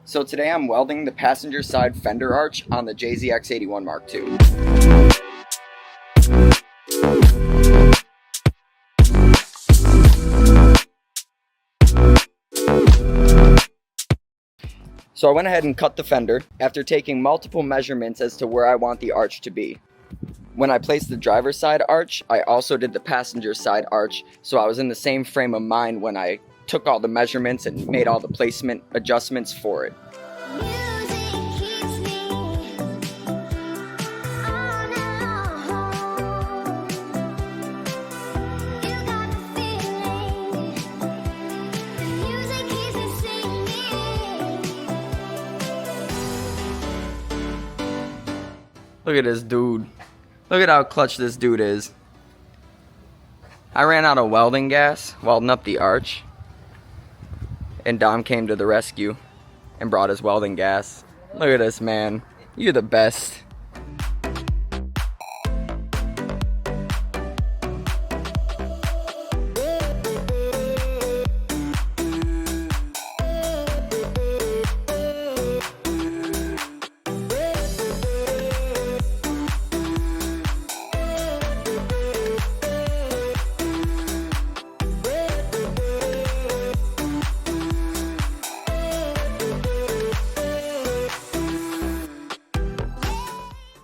So today I'm welding the passenger side fender arch on the JZX Mark II. So I went ahead and cut the fender after taking multiple measurements as to where I want the arch to be. When I placed the driver's side arch, I also did the passenger side arch, so I was in the same frame of mind when I took all the measurements and made all the placement adjustments for it. Look at this dude. Look at how clutch this dude is. I ran out of welding gas welding up the arch, and Dom came to the rescue and brought his welding gas. Look at this, man. You're the best.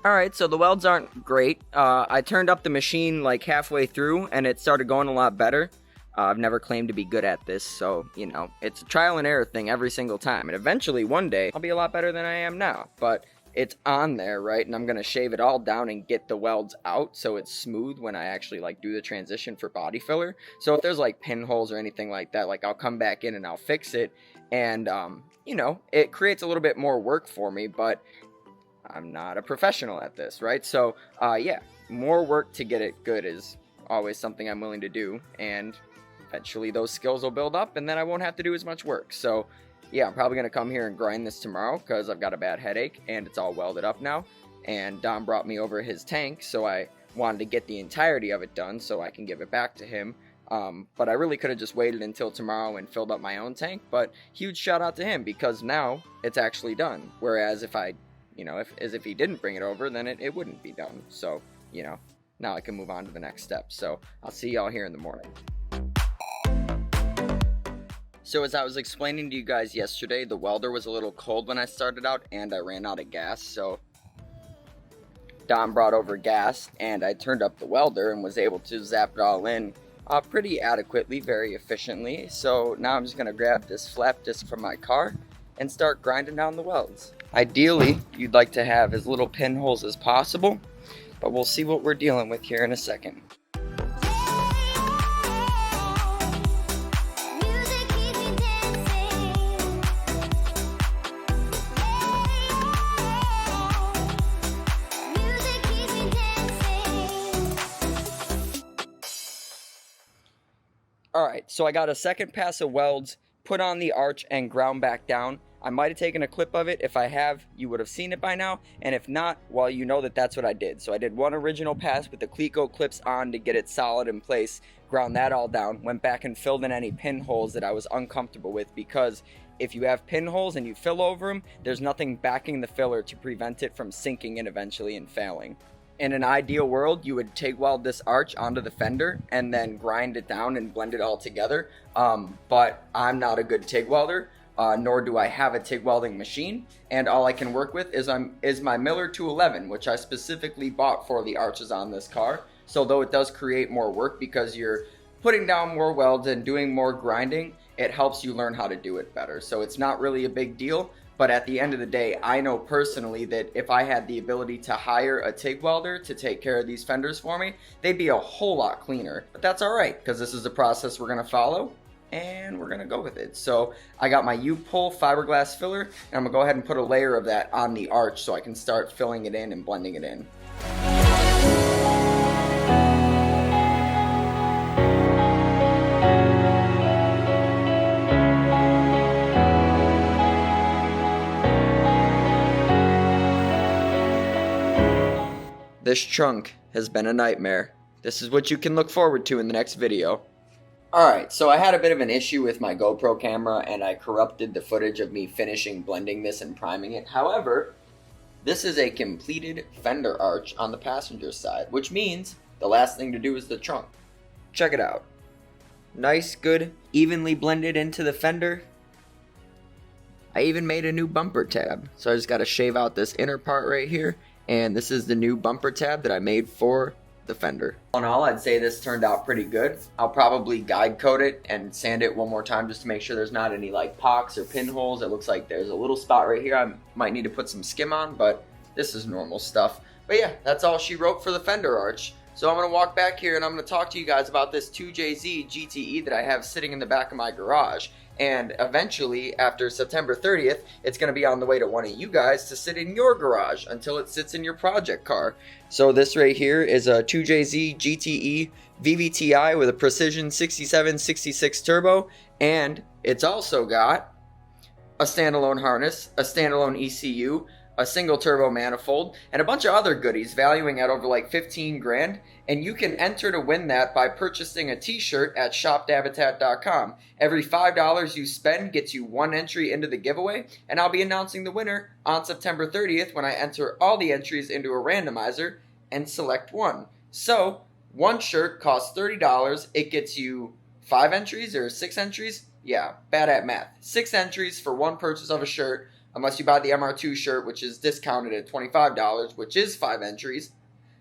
Alright, so the welds aren't great. I turned up the machine like halfway through and it started going a lot better. I've never claimed to be good at this, so, you know, it's a trial and error thing every single time. And eventually, one day, I'll be a lot better than I am now. But it's on there, right? And I'm going to shave it all down and get the welds out so it's smooth when I actually, like, do the transition for body filler. So if there's, like, pinholes or anything like that, like, I'll come back in and I'll fix it. And, you know, it creates a little bit more work for me, but I'm not a professional at this, right? So, yeah, more work to get it good is always something I'm willing to do, and eventually those skills will build up, and then I won't have to do as much work. So, yeah, I'm probably going to come here and grind this tomorrow, because I've got a bad headache, and it's all welded up now, and Dom brought me over his tank, so I wanted to get the entirety of it done so I can give it back to him. But I really could have just waited until tomorrow and filled up my own tank, but huge shout out to him, because now it's actually done, whereas if I if he didn't bring it over, then it wouldn't be done. So, you know, now I can move on to the next step. So, I'll see y'all here in the morning. So, as I was explaining to you guys yesterday, the welder was a little cold when I started out, and I ran out of gas. So, Dom brought over gas, and I turned up the welder and was able to zap it all in pretty adequately, very efficiently. So, now I'm just going to grab this flap disc from my car and start grinding down the welds. Ideally, you'd like to have as little pinholes as possible, but we'll see what we're dealing with here in a second. Alright, so I got a second pass of welds put on the arch and ground back down. I might have taken a clip of it. If I have, you would have seen it by now. And if not, well, you know that that's what I did. So I did one original pass with the Cleco clips on to get it solid in place, ground that all down, went back and filled in any pinholes that I was uncomfortable with, because if you have pinholes and you fill over them, there's nothing backing the filler to prevent it from sinking in eventually and failing. In an ideal world, you would TIG weld this arch onto the fender and then grind it down and blend it all together. But I'm not a good TIG welder. Nor do I have a TIG welding machine, and all I can work with is my Miller 211, which I specifically bought for the arches on this car. So though it does create more work because you're putting down more welds and doing more grinding, it helps you learn how to do it better. So it's not really a big deal, but at the end of the day, I know personally that if I had the ability to hire a TIG welder to take care of these fenders for me, they'd be a whole lot cleaner. But that's alright, because this is the process we're going to follow, and we're gonna go with it. So I got my U-pull fiberglass filler, and I'm gonna go ahead and put a layer of that on the arch so I can start filling it in and blending it in. This chunk has been a nightmare. This is what you can look forward to in the next video. Alright, so I had a bit of an issue with my GoPro camera and I corrupted the footage of me finishing blending this and priming it. However, this is a completed fender arch on the passenger side, which means the last thing to do is the trunk. Check it out. Nice, good, evenly blended into the fender. I even made a new bumper tab. So I just got to shave out this inner part right here. And this is the new bumper tab that I made for the fender. All in all, I'd say this turned out pretty good. I'll probably guide coat it and sand it one more time just to make sure there's not any like pocks or pinholes. It looks like there's a little spot right here I might need to put some skim on, but this is normal stuff. But yeah, that's all she wrote for the fender arch. So I'm going to walk back here and I'm going to talk to you guys about this 2JZ GTE that I have sitting in the back of my garage. And eventually, after September 30th, it's going to be on the way to one of you guys to sit in your garage until it sits in your project car. So this right here is a 2JZ GTE VVTi with a Precision 6766 turbo. And it's also got a standalone harness, a standalone ECU, a single turbo manifold, and a bunch of other goodies valuing at over like 15 grand. And you can enter to win that by purchasing a t-shirt at shopdabitat.com. Every $5 you spend gets you one entry into the giveaway, and I'll be announcing the winner on September 30th when I enter all the entries into a randomizer and select one. So, one shirt costs $30. It gets you 5 entries or 6 entries? Yeah, bad at math. 6 entries for one purchase of a shirt, unless you buy the MR2 shirt, which is discounted at $25, which is 5 entries.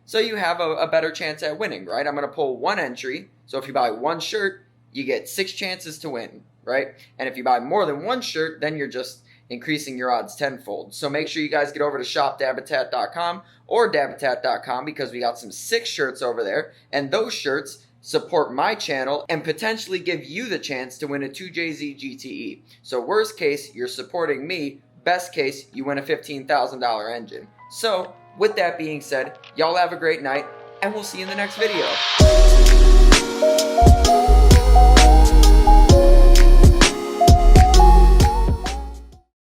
So you have a better chance at winning, right? I'm going to pull one entry. So if you buy one shirt, you get 6 chances to win, right? And if you buy more than one shirt, then you're just increasing your odds tenfold. So make sure you guys get over to shopdabitat.com or dabitat.com because we got some 6 shirts over there. And those shirts support my channel and potentially give you the chance to win a 2JZ GTE. So worst case, you're supporting me. Best case, you win a $15,000 engine. So with that being said, y'all have a great night, and we'll see you in the next video.